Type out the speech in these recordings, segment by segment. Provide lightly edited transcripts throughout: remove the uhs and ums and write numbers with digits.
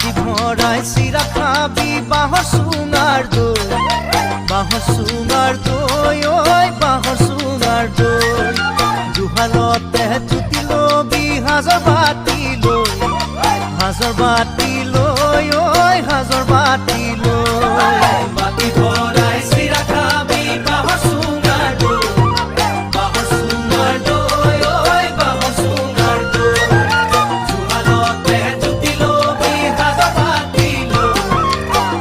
বাটি ভরাই চিৰা খাবি বাঁহৰ চুঙাৰ দৈ, বাঁহৰ চুঙাৰ দৈ, ঐ বাঁহৰ চুঙাৰ দৈ। জুহালতে জুতি লবি সাজৰ বাতি লৈ, সাজৰ বাতি লৈ, ঐ সাজৰ বাতি লৈ। বাটি ভৰাই চিৰা খাবি বাঁহৰ চুঙাৰ দৈ, বাঁহৰ চুঙাৰ দৈ, ঐ বাঁহৰ চুঙাৰ দৈ। জুহালতে জুতি লবি সাজৰ বাতি লৈ,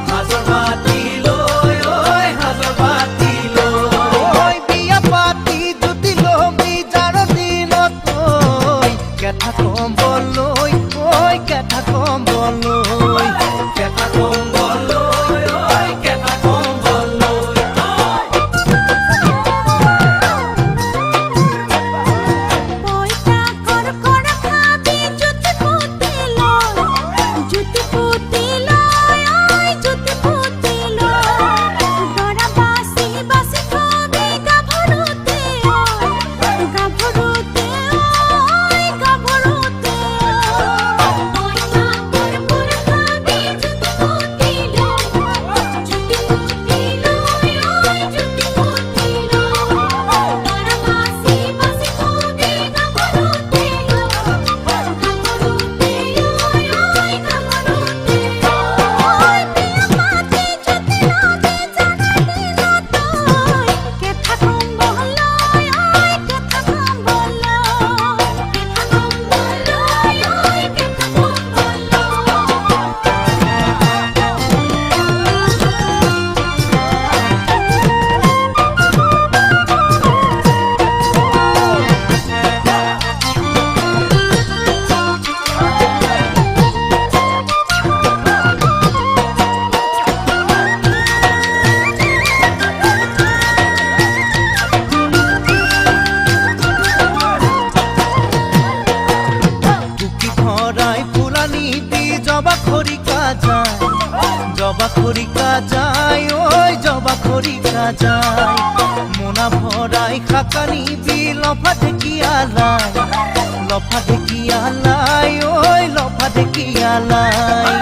সাজৰ বাতি লৈ, ঐ সাজৰ বাতি লৈ। বিয়া পাতি জুতি লবি জাৰৰ দিনত ঐ কেঁথা কম্বল লৈ, ঐ কেঁথা কম্বল লৈ, কেঁথা কম্বল লৈ, ঐ কেঁথা কম্বল লৈ। পইতা কড়কড় খাবি জুতি পুতি লয়, জুতি পুতি লয়, ওই জুতি পুতি লয়। দৰা বাছি বাছি খাবি গাভৰুতে, ওই গাভৰুতে, ওই গাভৰুতে। পইতা কড়কড় খাবি জুতি পুতি লয়, জুতি পুতি লয়, ওই জুতি পুতি লয়। দৰা বাছি বাছি খাবি গাভৰুতে, গাভৰুতে, ওই গাভৰুতে। ওই বিয়া পাতি জুতি লবি জাৰৰ দিনত ঐ কেঁথা কম্বল লৈ, ওই কেঁথা কম্বল লৈ, কেঁথা কম্বল লৈ, ওই কেঁথা কম্বল বুকি ভৰাই ফুলা নিবি জবা খৰিকা যায়, জবা খৰিকা যায়, ঐ জবা খৰিকা যায়। মোনা ভৰাই শাকা নিবি লফা ঢেকীয়া লাই, লফা ঢেকীয়া লাই, ঐ লফা ঢেকীয়া লাই।